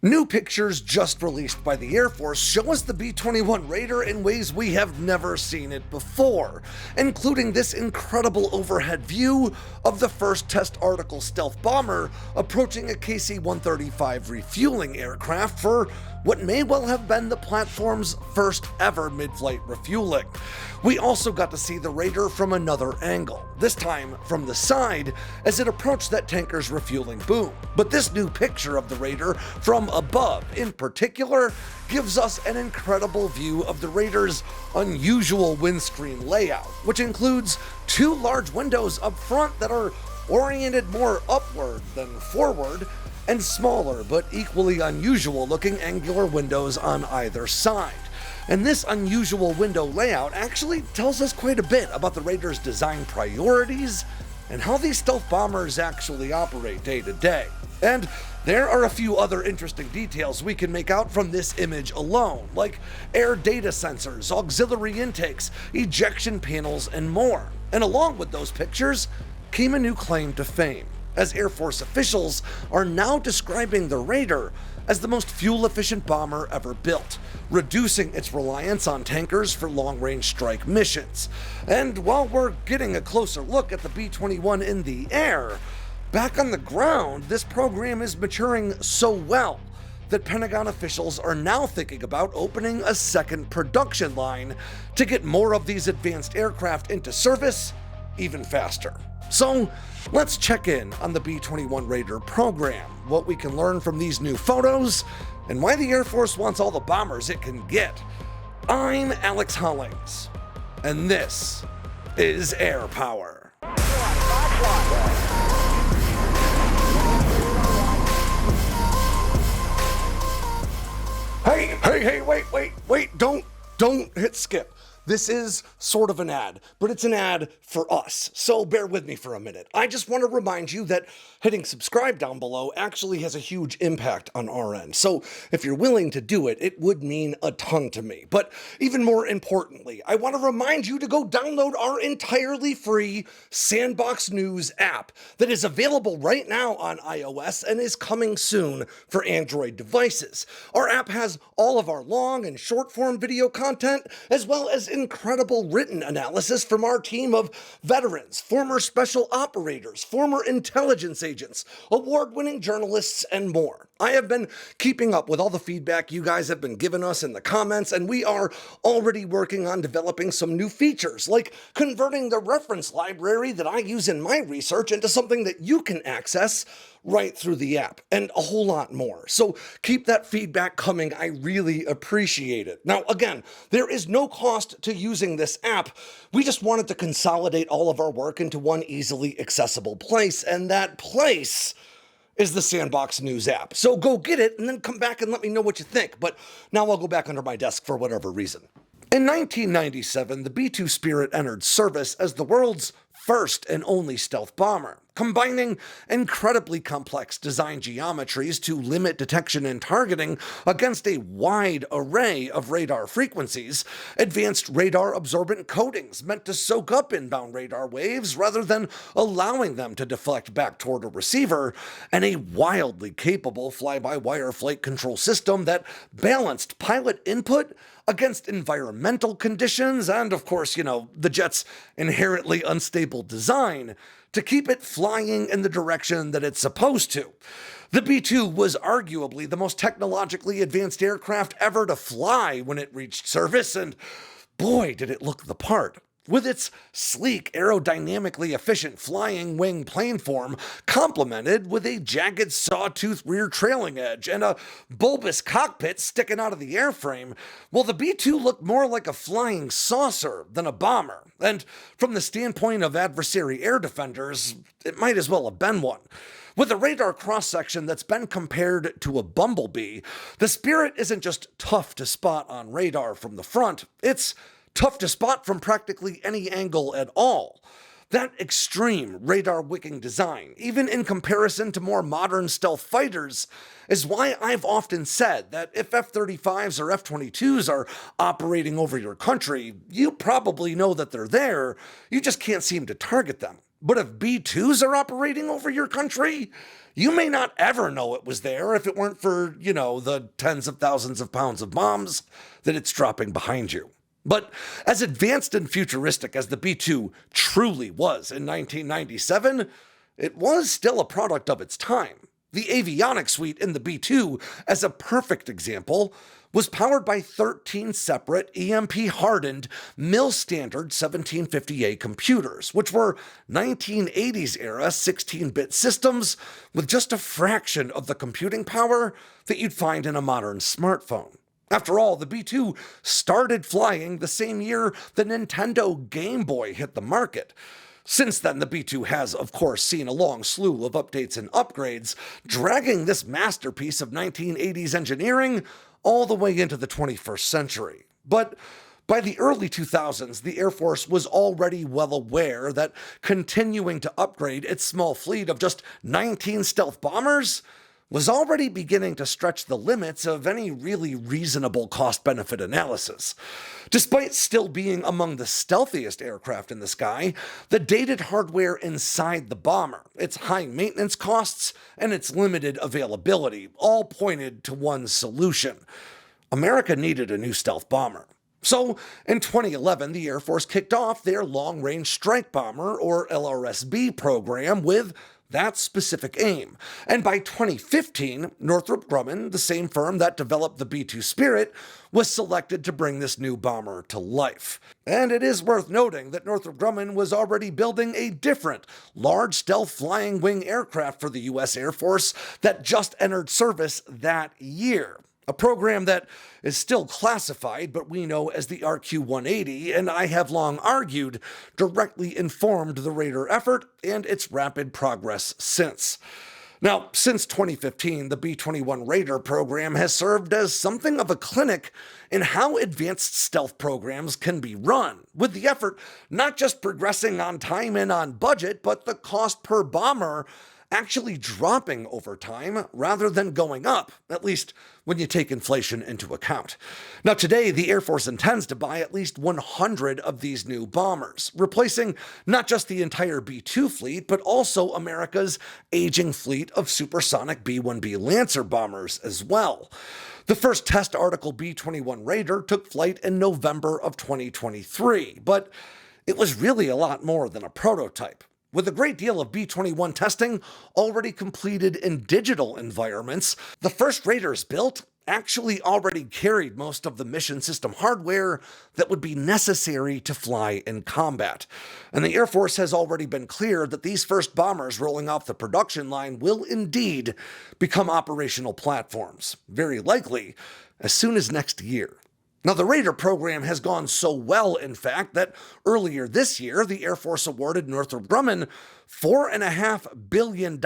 New pictures just released by the Air Force show us the B-21 Raider in ways we have never seen it before, including this incredible overhead view of the first test article stealth bomber approaching a KC-135 refueling aircraft for what may well have been the platform's first ever mid-flight refueling. We also got to see the Raider from another angle, this time from the side as it approached that tanker's refueling boom. But this new picture of the Raider from above, in particular, gives us an incredible view of the Raider's unusual windscreen layout, which includes two large windows up front that are oriented more upward than forward, and smaller but equally unusual looking angular windows on either side. And this unusual window layout actually tells us quite a bit about the Raider's design priorities and how these stealth bombers actually operate day to day. And there are a few other interesting details we can make out from this image alone, like air data sensors, auxiliary intakes, ejection panels, and more. And along with those pictures came a new claim to fame, as Air Force officials are now describing the Raider as the most fuel-efficient bomber ever built, reducing its reliance on tankers for long-range strike missions. And while we're getting a closer look at the B-21 in the air, back on the ground, this program is maturing so well that Pentagon officials are now thinking about opening a second production line to get more of these advanced aircraft into service even faster. So let's check in on the B-21 Raider program, what we can learn from these new photos, and why the Air Force wants all the bombers it can get. I'm Alex Hollings, and this is Air Power. Hey, wait, don't hit skip. This is sort of an ad, but it's an ad for us, so bear with me for a minute. I just want to remind you that hitting subscribe down below actually has a huge impact on our end, so if you're willing to do it, it would mean a ton to me. But even more importantly, I want to remind you to go download our entirely free Sandboxx News app that is available right now on iOS and is coming soon for Android devices. Our app has all of our long and short form video content, as well as incredible written analysis from our team of veterans, former special operators, former intelligence agents, award-winning journalists, and more. I have been keeping up with all the feedback you guys have been giving us in the comments, and we are already working on developing some new features, like converting the reference library that I use in my research into something that you can access right through the app, and a whole lot more. So keep that feedback coming. I really appreciate it. Now, again, there is no cost to using this app. We just wanted to consolidate all of our work into one easily accessible place, and that place is the Sandboxx News app. So go get it and then come back and let me know what you think. But now I'll go back under my desk for whatever reason. In 1997, the B-2 Spirit entered service as the world's first and only stealth bomber, combining incredibly complex design geometries to limit detection and targeting against a wide array of radar frequencies, advanced radar-absorbent coatings meant to soak up inbound radar waves rather than allowing them to deflect back toward a receiver, and a wildly capable fly-by-wire flight control system that balanced pilot input against environmental conditions and, of course, the jet's inherently unstable design to keep it flying in the direction that it's supposed to. The B-2 was arguably the most technologically advanced aircraft ever to fly when it reached service, and boy, did it look the part. With its sleek, aerodynamically efficient flying wing planeform, complemented with a jagged sawtooth rear trailing edge and a bulbous cockpit sticking out of the airframe, well, the B-2 looked more like a flying saucer than a bomber. And from the standpoint of adversary air defenders, it might as well have been one. With a radar cross-section that's been compared to a bumblebee, the Spirit isn't just tough to spot on radar from the front, it's tough to spot from practically any angle at all. That extreme radar wicking design, even in comparison to more modern stealth fighters, is why I've often said that if F-35s or F-22s are operating over your country, you probably know that they're there, you just can't seem to target them. But if B-2s are operating over your country, you may not ever know it was there if it weren't for, the tens of thousands of pounds of bombs that it's dropping behind you. But as advanced and futuristic as the B-2 truly was in 1997, it was still a product of its time. The avionics suite in the B-2, as a perfect example, was powered by 13 separate EMP-hardened, mill-standard 1750A computers, which were 1980s-era 16-bit systems with just a fraction of the computing power that you'd find in a modern smartphone. After all, the B-2 started flying the same year the Nintendo Game Boy hit the market. Since then, the B-2 has, of course, seen a long slew of updates and upgrades, dragging this masterpiece of 1980s engineering all the way into the 21st century. But by the early 2000s, the Air Force was already well aware that continuing to upgrade its small fleet of just 19 stealth bombers was already beginning to stretch the limits of any really reasonable cost-benefit analysis. Despite still being among the stealthiest aircraft in the sky, the dated hardware inside the bomber, its high maintenance costs, and its limited availability all pointed to one solution. America needed a new stealth bomber. So, in 2011, the Air Force kicked off their Long Range Strike Bomber, or LRSB, program with that specific aim. And by 2015, Northrop Grumman, the same firm that developed the B-2 Spirit, was selected to bring this new bomber to life. And it is worth noting that Northrop Grumman was already building a different, large stealth flying wing aircraft for the U.S. Air Force that just entered service that year. A program that is still classified, but we know as the RQ-180, and I have long argued directly informed the Raider effort and its rapid progress since. Now, since 2015, the B-21 Raider program has served as something of a clinic in how advanced stealth programs can be run, with the effort not just progressing on time and on budget, but the cost per bomber actually dropping over time rather than going up, at least when you take inflation into account. Now today, the Air Force intends to buy at least 100 of these new bombers, replacing not just the entire B-2 fleet, but also America's aging fleet of supersonic B-1B Lancer bombers as well. The first test article B-21 Raider took flight in November of 2023, but it was really a lot more than a prototype. With a great deal of B-21 testing already completed in digital environments, the first Raiders built actually already carried most of the mission system hardware that would be necessary to fly in combat. And the Air Force has already been clear that these first bombers rolling off the production line will indeed become operational platforms, very likely as soon as next year. Now, the Raider program has gone so well, in fact, that earlier this year, the Air Force awarded Northrop Grumman $4.5 billion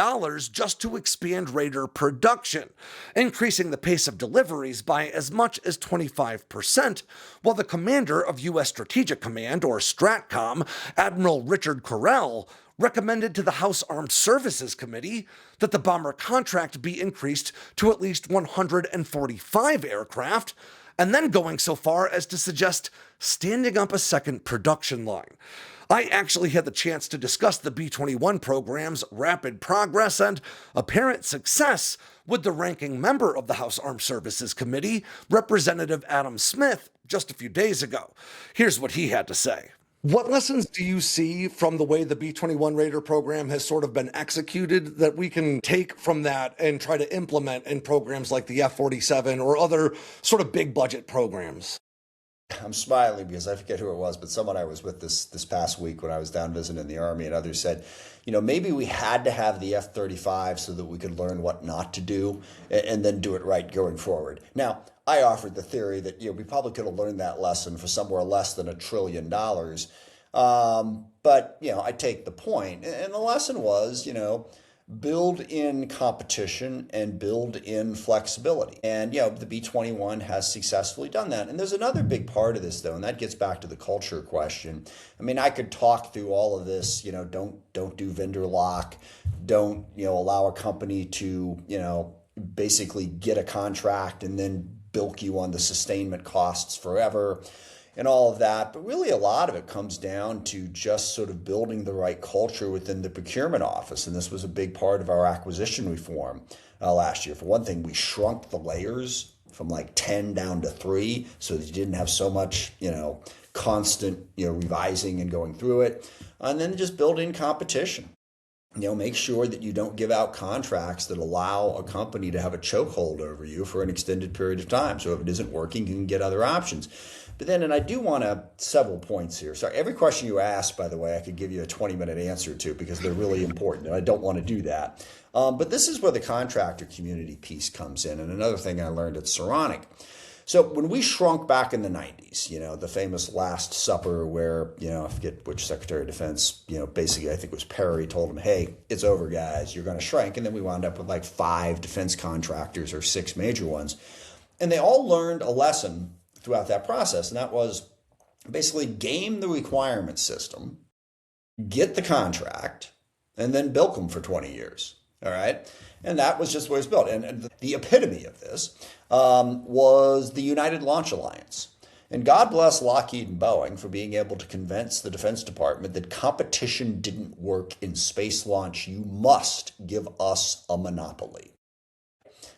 just to expand Raider production, increasing the pace of deliveries by as much as 25%, while the commander of U.S. Strategic Command, or STRATCOM, Admiral Richard Correll, recommended to the House Armed Services Committee that the bomber contract be increased to at least 145 aircraft, and then going so far as to suggest standing up a second production line. I actually had the chance to discuss the B-21 program's rapid progress and apparent success with the ranking member of the House Armed Services Committee, Representative Adam Smith, just a few days ago. Here's what he had to say. What lessons do you see from the way the B-21 Raider program has sort of been executed that we can take from that and try to implement in programs like the F-47 or other sort of big budget programs? I'm smiling because I forget who it was, but someone I was with this past week when I was down visiting the Army, and others said, maybe we had to have the F-35 so that we could learn what not to do and then do it right going forward. Now, I offered the theory that we probably could have learned that lesson for somewhere less than $1 trillion. But I take the point, and the lesson was build in competition and build in flexibility. And the B-21 has successfully done that. And there's another big part of this though, and that gets back to the culture question. I mean, I could talk through all of this. Don't do vendor lock. Don't allow a company to basically get a contract and then bilk you on the sustainment costs forever. and all of that. But really, a lot of it comes down to just sort of building the right culture within the procurement office. And this was a big part of our acquisition reform last year. For one thing, we shrunk the layers from like 10 down to 3 so that you didn't have so much, constant, revising and going through it. And then just build in competition. Make sure that you don't give out contracts that allow a company to have a chokehold over you for an extended period of time. So if it isn't working, you can get other options. But then, and I do want to, several points here. Sorry, every question you ask, by the way, I could give you a 20-minute answer to because they're really important, and I don't want to do that. But this is where the contractor community piece comes in. And another thing I learned at Saronic. So when we shrunk back in the 90s, the famous Last Supper where, I forget which Secretary of Defense, basically I think it was Perry, told him, hey, it's over, guys, you're going to shrink. And then we wound up with like 5 defense contractors or 6 major ones. And they all learned a lesson throughout that process. And that was basically game the requirement system, get the contract, and then bilk them for 20 years. All right. And that was just the way it's built. And the epitome of this was the United Launch Alliance. And God bless Lockheed and Boeing for being able to convince the Defense Department that competition didn't work in space launch. You must give us a monopoly.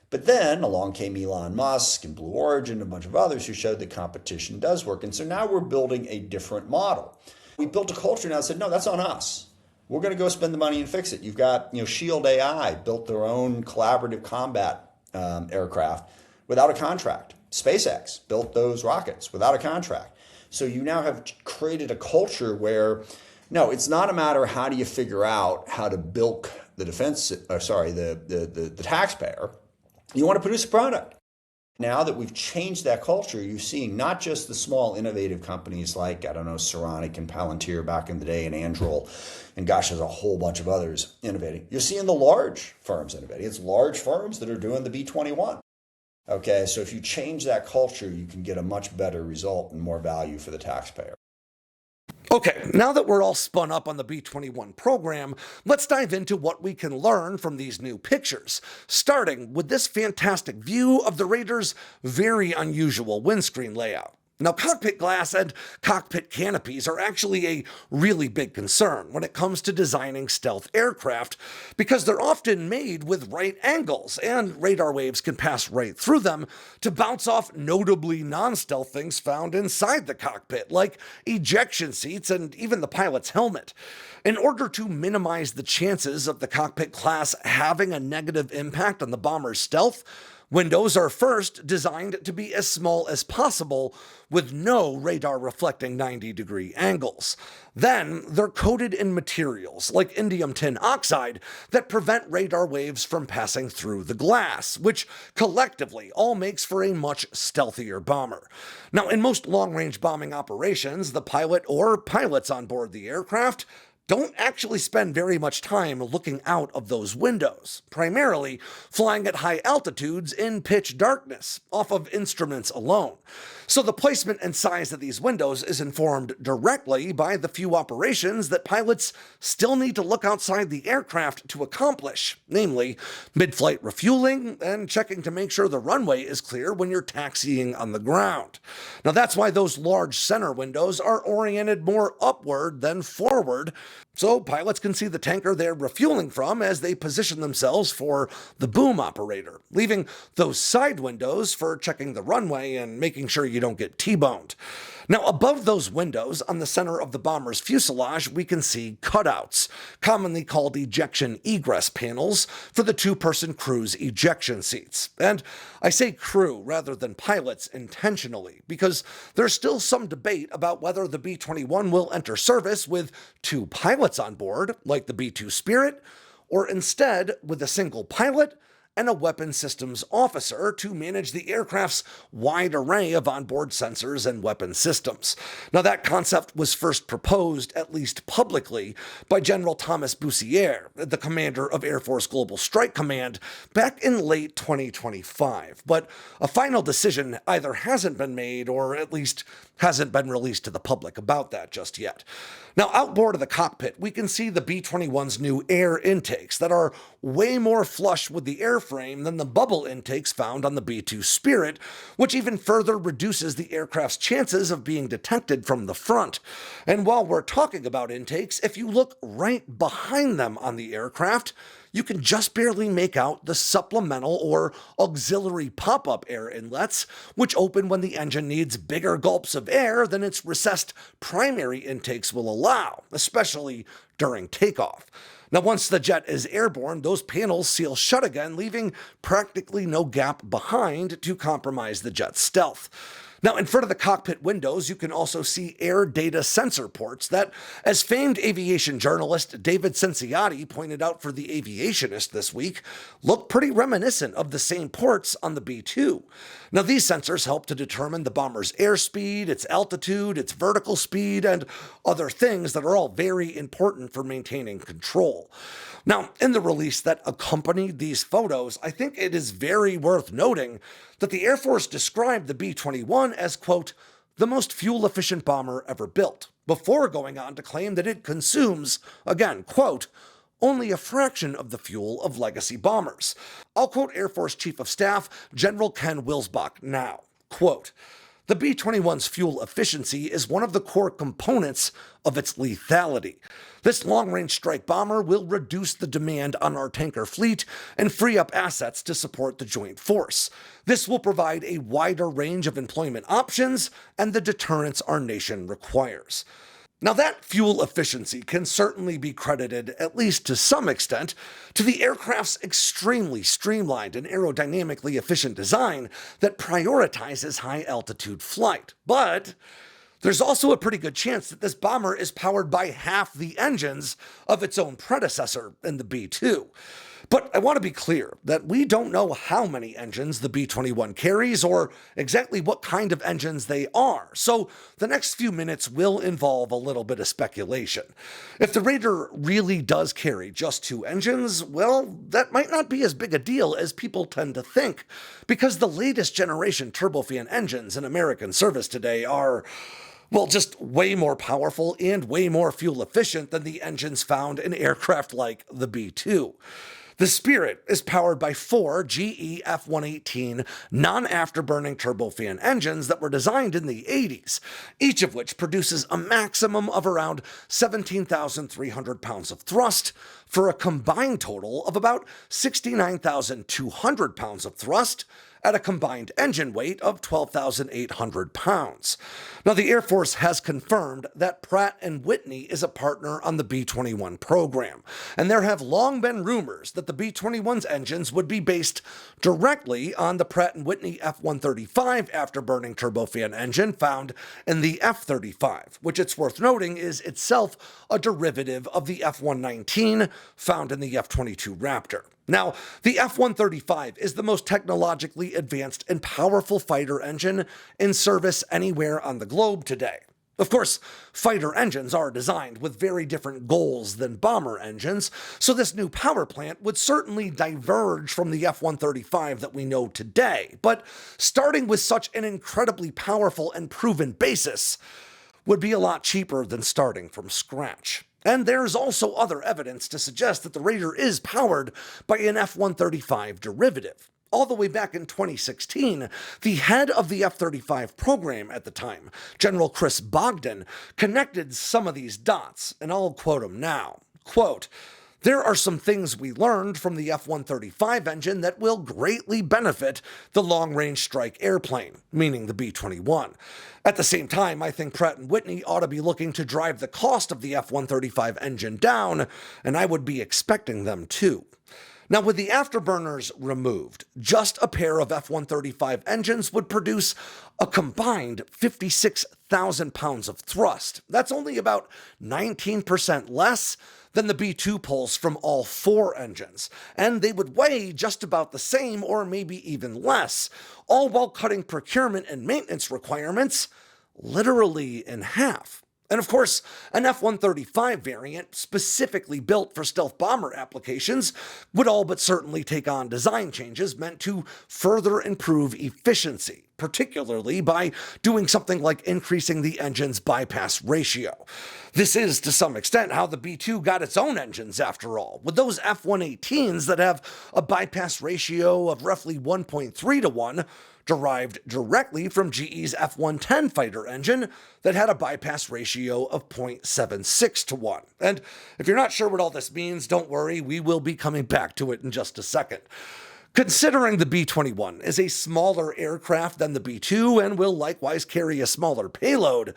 But then along came Elon Musk and Blue Origin and a bunch of others who showed that competition does work. And so now we're building a different model. We built a culture now that said, no, that's on us. We're going to go spend the money and fix it. You've got, Shield AI built their own collaborative combat aircraft without a contract. SpaceX built those rockets without a contract. So you now have created a culture where, no, it's not a matter of how do you figure out how to bilk the the taxpayer. You want to produce a product. Now that we've changed that culture, you're seeing not just the small innovative companies like, Saronic and Palantir back in the day and Anduril, and gosh, there's a whole bunch of others innovating. You're seeing the large firms innovating. It's large firms that are doing the B-21. Okay, so if you change that culture, you can get a much better result and more value for the taxpayer. Okay, now that we're all spun up on the B-21 program, let's dive into what we can learn from these new pictures, starting with this fantastic view of the Raider's very unusual windscreen layout. Now, cockpit glass and cockpit canopies are actually a really big concern when it comes to designing stealth aircraft because they're often made with right angles and radar waves can pass right through them to bounce off notably non-stealth things found inside the cockpit, like ejection seats and even the pilot's helmet. In order to minimize the chances of the cockpit glass having a negative impact on the bomber's stealth, windows are first designed to be as small as possible with no radar reflecting 90-degree angles. Then they're coated in materials like indium tin oxide that prevent radar waves from passing through the glass, which collectively all makes for a much stealthier bomber. Now, in most long-range bombing operations, the pilot or pilots on board the aircraft don't actually spend very much time looking out of those windows, primarily flying at high altitudes in pitch darkness, off of instruments alone. So the placement and size of these windows is informed directly by the few operations that pilots still need to look outside the aircraft to accomplish, namely mid-flight refueling and checking to make sure the runway is clear when you're taxiing on the ground. Now that's why those large center windows are oriented more upward than forward, so pilots can see the tanker they're refueling from as they position themselves for the boom operator, leaving those side windows for checking the runway and making sure you don't get T-boned. Now, above those windows, on the center of the bomber's fuselage, we can see cutouts, commonly called ejection egress panels, for the two-person crew's ejection seats. And I say crew rather than pilots intentionally, because there's still some debate about whether the B-21 will enter service with 2 pilots on board, like the B-2 Spirit, or instead with a single pilot and a weapons systems officer to manage the aircraft's wide array of onboard sensors and weapon systems. Now, that concept was first proposed, at least publicly, by General Thomas Bussière, the commander of Air Force Global Strike Command, back in late 2025. But a final decision either hasn't been made or at least hasn't been released to the public about that just yet. Now, outboard of the cockpit, we can see the B-21's new air intakes that are way more flush with the airflow airframe than the bubble intakes found on the B-2 Spirit, which even further reduces the aircraft's chances of being detected from the front. And while we're talking about intakes, if you look right behind them on the aircraft, you can just barely make out the supplemental or auxiliary pop-up air inlets, which open when the engine needs bigger gulps of air than its recessed primary intakes will allow, especially during takeoff. Now, once the jet is airborne, those panels seal shut again, leaving practically no gap behind to compromise the jet's stealth. Now, in front of the cockpit windows, you can also see air data sensor ports that, as famed aviation journalist David Cincinnati pointed out for The Aviationist this week, look pretty reminiscent of the same ports on the B-2. Now, these sensors help to determine the bomber's airspeed, its altitude, its vertical speed, and other things that are all very important for maintaining control. Now, in the release that accompanied these photos, I think it is very worth noting that the Air Force described the B-21 as, quote, the most fuel-efficient bomber ever built, before going on to claim that it consumes, again, quote, only a fraction of the fuel of legacy bombers. I'll quote Air Force Chief of Staff General Ken Wilsbach now, quote, the B-21's fuel efficiency is one of the core components of its lethality. This long-range strike bomber will reduce the demand on our tanker fleet and free up assets to support the joint force. This will provide a wider range of employment options and the deterrence our nation requires. Now, that fuel efficiency can certainly be credited, at least to some extent, to the aircraft's extremely streamlined and aerodynamically efficient design that prioritizes high-altitude flight. But there's also a pretty good chance that this bomber is powered by half the engines of its own predecessor in the B-2. But I want to be clear that we don't know how many engines the B-21 carries or exactly what kind of engines they are, so the next few minutes will involve a little bit of speculation. If the Raider really does carry just 2 engines, well, that might not be as big a deal as people tend to think, because the latest generation turbofan engines in American service today are, well, just way more powerful and way more fuel efficient than the engines found in aircraft like the B-2. The Spirit is powered by 4 GE F-118 non-afterburning turbofan engines that were designed in the 80s, each of which produces a maximum of around 17,300 pounds of thrust for a combined total of about 69,200 pounds of thrust at a combined engine weight of 12,800 pounds. Now, the Air Force has confirmed that Pratt & Whitney is a partner on the B-21 program, and there have long been rumors that the B-21's engines would be based directly on the Pratt & Whitney F-135 afterburning turbofan engine found in the F-35, which it's worth noting is itself a derivative of the F-119 found in the F-22 Raptor. Now, the F-135 is the most technologically advanced and powerful fighter engine in service anywhere on the globe today. Of course, fighter engines are designed with very different goals than bomber engines, so this new power plant would certainly diverge from the F-135 that we know today. But starting with such an incredibly powerful and proven basis would be a lot cheaper than starting from scratch. And there's also other evidence to suggest that the Raider is powered by an F-135 derivative. All the way back in 2016, the head of the F-35 program at the time, General Chris Bogdan, connected some of these dots, and I'll quote him now. Quote, there are some things we learned from the F-135 engine that will greatly benefit the long-range strike airplane, meaning the B-21. At the same time, I think Pratt & Whitney ought to be looking to drive the cost of the F-135 engine down, and I would be expecting them to. Now, with the afterburners removed, just a pair of F-135 engines would produce a combined 56,000 pounds of thrust. That's only about 19% less than the B-2 pulls from all 4 engines, and they would weigh just about the same or maybe even less, all while cutting procurement and maintenance requirements literally in half. And of course, an F-135 variant specifically built for stealth bomber applications would all but certainly take on design changes meant to further improve efficiency. particularly by doing something like increasing the engine's bypass ratio. This is, to some extent, how the B-2 got its own engines, after all, with those F-118s that have a bypass ratio of roughly 1.3 to 1, derived directly from GE's F-110 fighter engine that had a bypass ratio of 0.76 to 1. And if you're not sure what all this means, don't worry, we will be coming back to it in just a second. Considering the B-21 is a smaller aircraft than the B-2 and will likewise carry a smaller payload,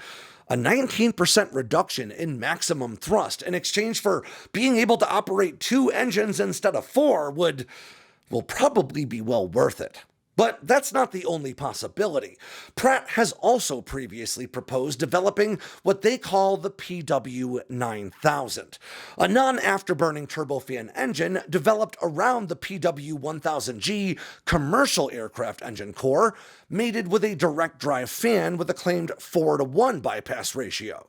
a 19% reduction in maximum thrust in exchange for being able to operate 2 engines instead of 4 will probably be well worth it. But that's not the only possibility. Pratt has also previously proposed developing what they call the PW9000, a non-afterburning turbofan engine developed around the PW1000G commercial aircraft engine core, mated with a direct drive fan with a claimed 4-to-1 bypass ratio.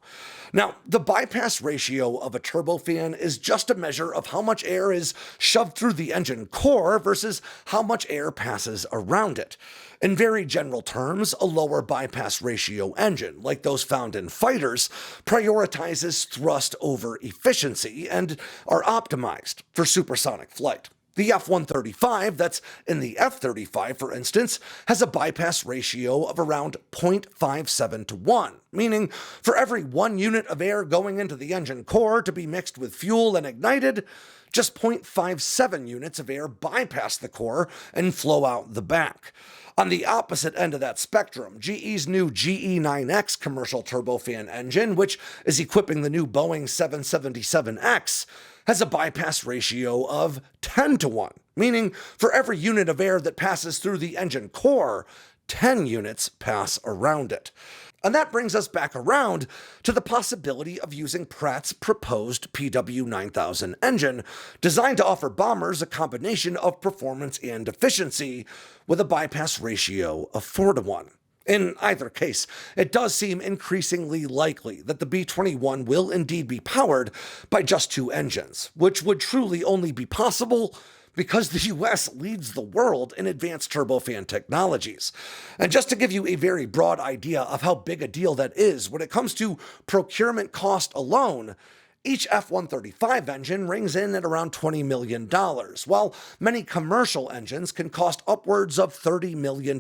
Now, the bypass ratio of a turbofan is just a measure of how much air is shoved through the engine core versus how much air passes around it. In very general terms, a lower bypass ratio engine, like those found in fighters, prioritizes thrust over efficiency and are optimized for supersonic flight. The F-135 that's in the F-35, for instance, has a bypass ratio of around 0.57 to 1, meaning for every 1 unit of air going into the engine core to be mixed with fuel and ignited, just 0.57 units of air bypass the core and flow out the back. On the opposite end of that spectrum, GE's new GE9X commercial turbofan engine, which is equipping the new Boeing 777X, has a bypass ratio of 10 to 1, meaning for every unit of air that passes through the engine core, 10 units pass around it. And that brings us back around to the possibility of using Pratt's proposed PW9000 engine, designed to offer bombers a combination of performance and efficiency with a bypass ratio of 4 to 1. In either case, it does seem increasingly likely that the B-21 will indeed be powered by just 2 engines, which would truly only be possible because the US leads the world in advanced turbofan technologies. And just to give you a very broad idea of how big a deal that is when it comes to procurement cost alone, each F-135 engine rings in at around $20 million, while many commercial engines can cost upwards of $30 million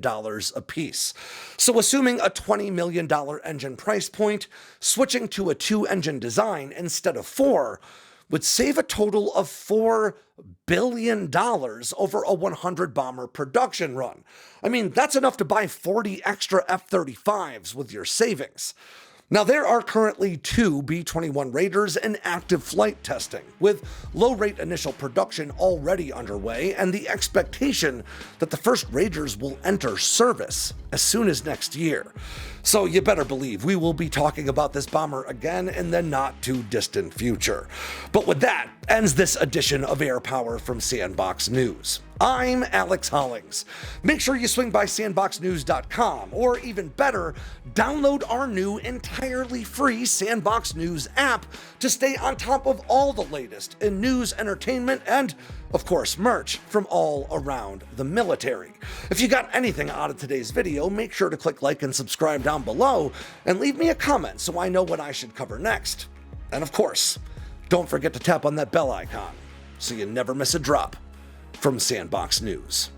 apiece. So assuming a $20 million engine price point, switching to a 2-engine design instead of 4 would save a total of $4 billion over a 100-bomber production run. I mean, that's enough to buy 40 extra F-35s with your savings. Now, there are currently 2 B-21 Raiders in active flight testing, with low-rate initial production already underway and the expectation that the first Raiders will enter service as soon as next year. So you better believe we will be talking about this bomber again in the not-too-distant future. But with that, ends this edition of Air Power from Sandboxx News. I'm Alex Hollings. Make sure you swing by sandboxnews.com, or even better, download our new entirely free Sandboxx News app to stay on top of all the latest in news, entertainment, and, of course, merch from all around the military. If you got anything out of today's video, make sure to click like and subscribe down below, and leave me a comment so I know what I should cover next. And of course, don't forget to tap on that bell icon so you never miss a drop from Sandboxx News.